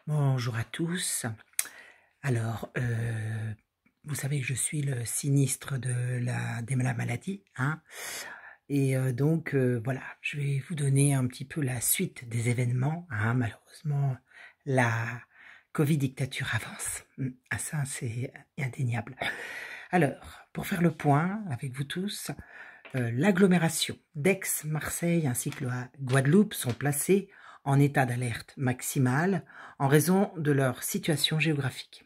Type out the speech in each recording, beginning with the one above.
Bonjour à tous. Alors, vous savez que je suis le sinistre de la maladie, hein. Et donc, voilà, je vais vous donner un petit peu la suite des événements, hein. Malheureusement, la Covid dictature avance. Ah ça, c'est indéniable. Alors, pour faire le point avec vous tous, l'agglomération d'Aix, Marseille ainsi que la Guadeloupe sont placées en état d'alerte maximale en raison de leur situation géographique,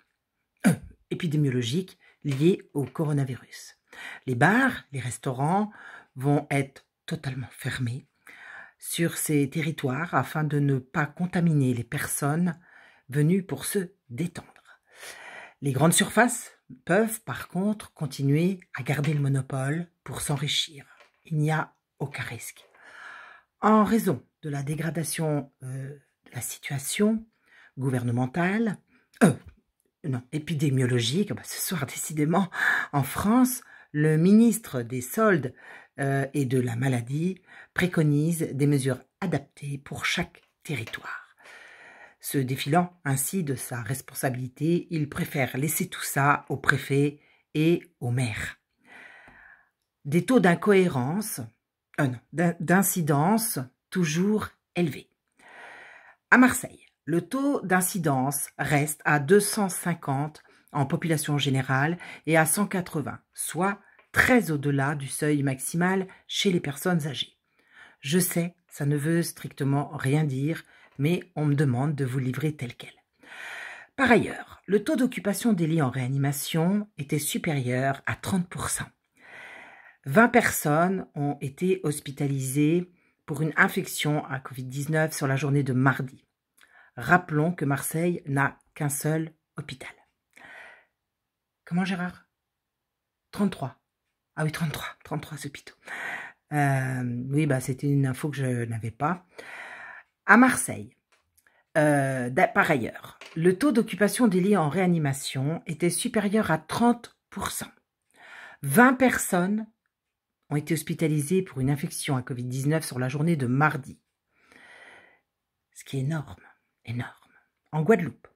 épidémiologique liée au coronavirus. Les bars, les restaurants vont être totalement fermés sur ces territoires afin de ne pas contaminer les personnes venues pour se détendre. Les grandes surfaces peuvent par contre continuer à garder le monopole pour s'enrichir. Il n'y a aucun risque. En raison de la dégradation de la situation gouvernementale, non, épidémiologique, ce soir décidément en France, le ministre des Soldes et de la maladie préconise des mesures adaptées pour chaque territoire. Se défilant ainsi de sa responsabilité, il préfère laisser tout ça au préfet et au maire. Des taux d'incohérence, d'incidence toujours élevés. À Marseille, le taux d'incidence reste à 250 en population générale et à 180, soit très au-delà du seuil maximal chez les personnes âgées. Je sais, ça ne veut strictement rien dire, mais on me demande de vous livrer tel quel. Par ailleurs, le taux d'occupation des lits en réanimation était supérieur à 30%. 20 personnes ont été hospitalisées pour une infection à Covid-19 sur la journée de mardi. Rappelons que Marseille n'a qu'un seul hôpital. Comment, Gérard? 33. Ah oui, 33 hôpitaux. Oui, c'était une info que je n'avais pas. À Marseille, par ailleurs, le taux d'occupation des lits en réanimation était supérieur à 30%. 20 personnes ont été hospitalisées pour une infection à Covid-19 sur la journée de mardi. Ce qui est énorme, énorme. En Guadeloupe,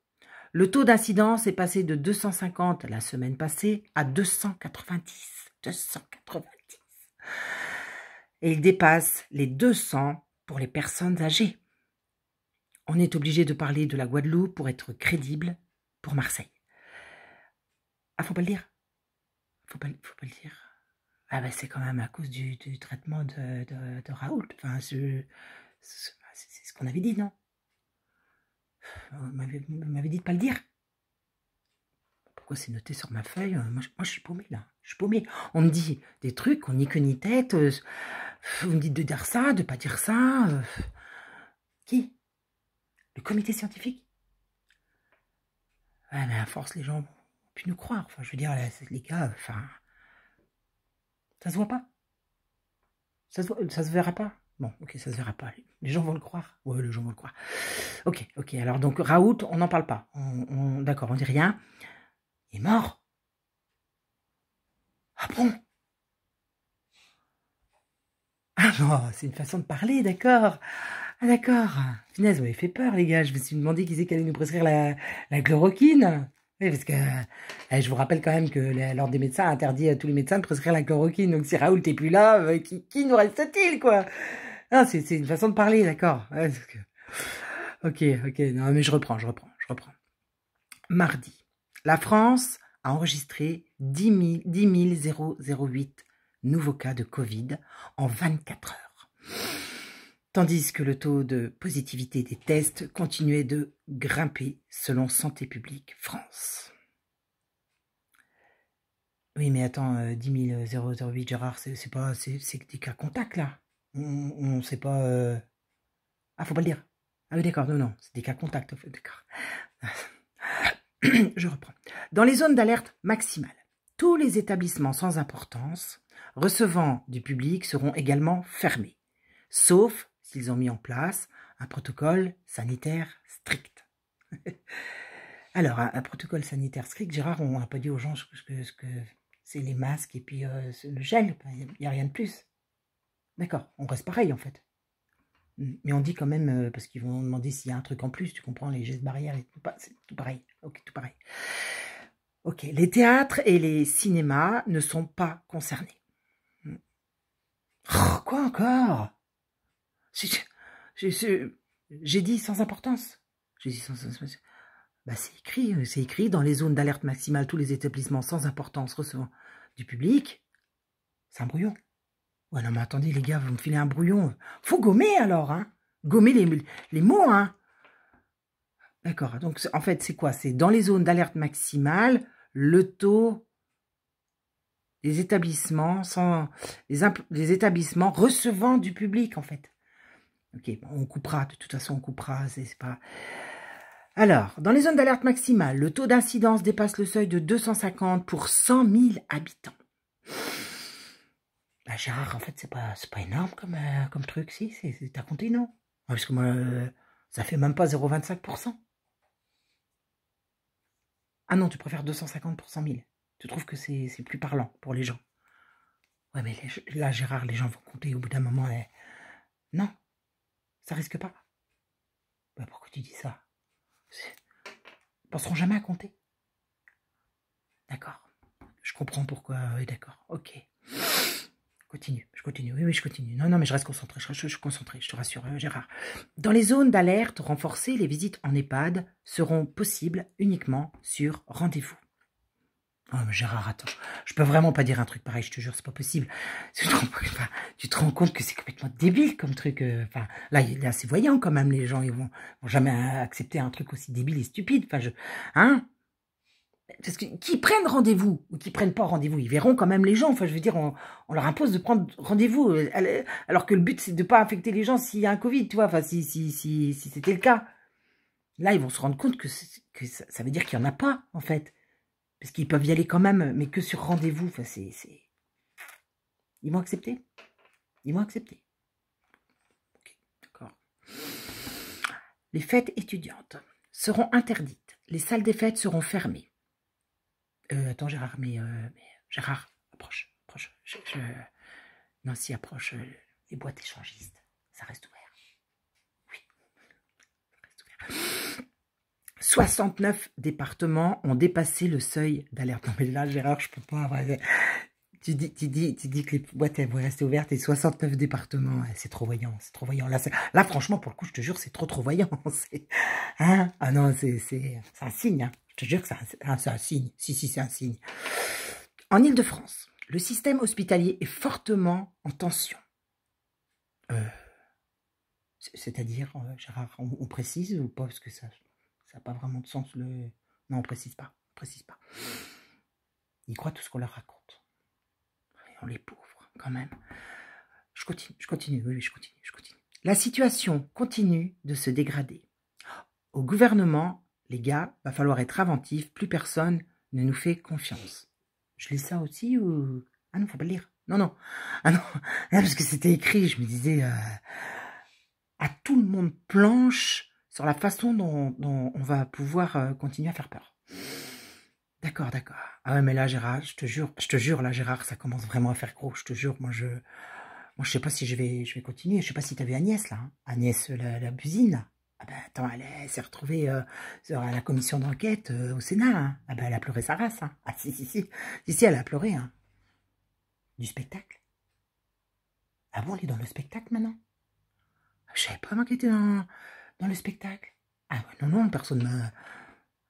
le taux d'incidence est passé de 250 la semaine passée à 290. 290. Et il dépasse les 200 pour les personnes âgées. On est obligé de parler de la Guadeloupe pour être crédible pour Marseille. Ah, faut pas le dire. Faut pas le dire. Ah c'est quand même à cause du traitement de Raoult. Enfin, c'est ce qu'on avait dit, non? Vous m'avez dit de pas le dire. Pourquoi c'est noté sur ma feuille? Moi, je suis paumée, là. Je suis paumée. On me dit des trucs, on n'y que ni tête. Vous me dites de dire ça, de pas dire ça. Qui? Le comité scientifique? Ouais, mais à force, les gens vont plus nous croire. Enfin, je veux dire, là, les gars, enfin... Ça se voit pas. Ça se verra pas. Bon, ok, ça se verra pas. Les gens vont le croire. Ouais, les gens vont le croire. Ok. Alors, donc, Raoult, on n'en parle pas. D'accord, on dit rien. Il est mort. Ah bon? Ah non, c'est une façon de parler, d'accord. Ah d'accord. Finesse, vous m'avez fait peur, les gars. Je me suis demandé qui c'est qui allait nous prescrire la chloroquine. Oui, parce que je vous rappelle quand même que l'ordre des médecins a interdit à tous les médecins de prescrire la chloroquine. Donc si Raoult n'est plus là, qui nous reste-t-il, quoi? Non, c'est une façon de parler, d'accord. Ouais, ok. Non, mais je reprends. Mardi, la France a enregistré 10 008 nouveaux cas de Covid en 24 heures. Tandis que le taux de positivité des tests continuait de grimper selon Santé publique France. Oui, mais attends, 10 008, Gérard, c'est des cas contacts, là. On sait pas... Ah, faut pas le dire. Ah oui, d'accord, non, c'est des cas contacts, d'accord. Je reprends. Dans les zones d'alerte maximale, tous les établissements sans importance recevant du public seront également fermés, sauf s'ils ont mis en place un protocole sanitaire strict. Alors, un protocole sanitaire strict, Gérard, on n'a pas dit aux gens ce que c'est les masques et puis le gel, il n'y a rien de plus. D'accord, on reste pareil en fait. Mais on dit quand même, parce qu'ils vont demander s'il y a un truc en plus, tu comprends, les gestes barrières, c'est tout pareil. Ok, tout pareil. Ok, les théâtres et les cinémas ne sont pas concernés. Oh, quoi encore? J'ai dit sans importance. J'ai dit sans importance. Bah, c'est écrit dans les zones d'alerte maximale, tous les établissements sans importance recevant du public. C'est un brouillon. Ouais, non, mais attendez, les gars, vous me filez un brouillon. Faut gommer, alors, hein. Gommer les mots, hein. D'accord, donc, en fait, c'est quoi? C'est dans les zones d'alerte maximale, le taux des établissements les établissements recevant du public, en fait. Ok, bon, on coupera, de toute façon, on coupera, c'est pas... Alors, dans les zones d'alerte maximale, le taux d'incidence dépasse le seuil de 250 pour 100 000 habitants. Bah, Gérard, en fait, c'est pas énorme comme truc, si, t'as compté, non? Parce que moi, ça fait même pas 0,25%. Ah non, tu préfères 250 pour 100 000. Tu trouves que c'est plus parlant pour les gens? Ouais, mais là, Gérard, les gens vont compter au bout d'un moment. Non, ça risque pas. Bah, pourquoi tu dis ça? Ils penseront jamais à compter. D'accord. Je comprends pourquoi. Oui, d'accord. Ok. Je continue. Oui, je continue. Non, mais je reste concentré. Je suis concentré, je te rassure, Gérard. Dans les zones d'alerte renforcées, les visites en EHPAD seront possibles uniquement sur rendez-vous. Oh, mais Gérard, attends. Je peux vraiment pas dire un truc pareil, je te jure, c'est pas possible. Tu te rends compte que c'est complètement débile comme truc. Enfin, là c'est voyant quand même, les gens, ils vont jamais accepter un truc aussi débile et stupide. Enfin, hein? Parce que qui prennent rendez-vous ou qui prennent pas rendez-vous, ils verront quand même les gens. Enfin, je veux dire, on leur impose de prendre rendez-vous, alors que le but c'est de pas infecter les gens s'il y a un Covid, tu vois. Enfin, si c'était le cas, là ils vont se rendre compte que ça veut dire qu'il y en a pas en fait, parce qu'ils peuvent y aller quand même, mais que sur rendez-vous. Enfin, ils vont accepter. Ils vont accepter. Ok, d'accord. Les fêtes étudiantes seront interdites. Les salles des fêtes seront fermées. Attends, Gérard, mais Gérard, approche. Nancy, approche les boîtes échangistes. Ça reste ouvert. Oui, ça reste ouvert. 69 départements ont dépassé le seuil d'alerte. Non, mais là, Gérard, je peux pas. Tu dis que les boîtes elles vont rester ouvertes et 69 départements, c'est trop voyant, c'est trop voyant. Là, franchement, pour le coup, je te jure, c'est trop voyant. Hein, ah non, c'est un signe. Hein. Je te jure que c'est un signe. Si, c'est un signe. En Île-de-France, le système hospitalier est fortement en tension. C'est-à-dire, Gérard, on précise ou pas? Parce que ça n'a pas vraiment de sens. Non, on précise pas. Ils croient tout ce qu'on leur raconte. On les pauvres, quand même. Je continue, oui, je continue. La situation continue de se dégrader. Au gouvernement, les gars, va falloir être inventif, plus personne ne nous fait confiance. Je lis ça aussi ou... Ah non, faut pas le lire. Non. Ah non, parce que c'était écrit, je me disais... à tout le monde planche sur la façon dont on va pouvoir continuer à faire peur. D'accord. Ah ouais, mais là, Gérard, je te jure, là, Gérard, ça commence vraiment à faire gros, je te jure, moi, je sais pas si je vais continuer, je sais pas si t'as vu Agnès, là, hein. Agnès, la busine, là. Ah ben, attends, elle s'est retrouvée à la commission d'enquête au Sénat, hein. Ah ben, elle a pleuré sa race, hein. Ah, si, elle a pleuré, hein. Du spectacle. Ah bon, elle est dans le spectacle, maintenant? Je savais pas, moi, qu'elle était dans le spectacle. Ah ouais, non, personne m'a...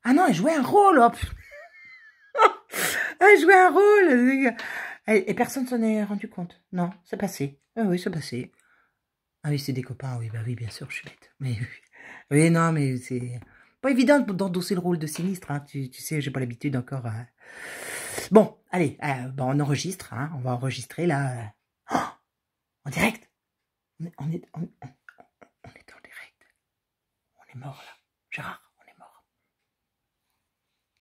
Ah non, elle jouait un rôle, hop. Elle jouait un rôle. Et personne s'en est rendu compte. Non, c'est passé. Ah oui, c'est passé. Ah oui, c'est des copains. Oui, bah oui, bien sûr, je suis bête. Mais oui, non, mais c'est pas évident d'endosser le rôle de sinistre. Hein. Tu sais, j'ai pas l'habitude encore. Hein. Bon, allez, on enregistre. Hein. On va enregistrer là. Oh, en direct. On est en direct. On est mort là.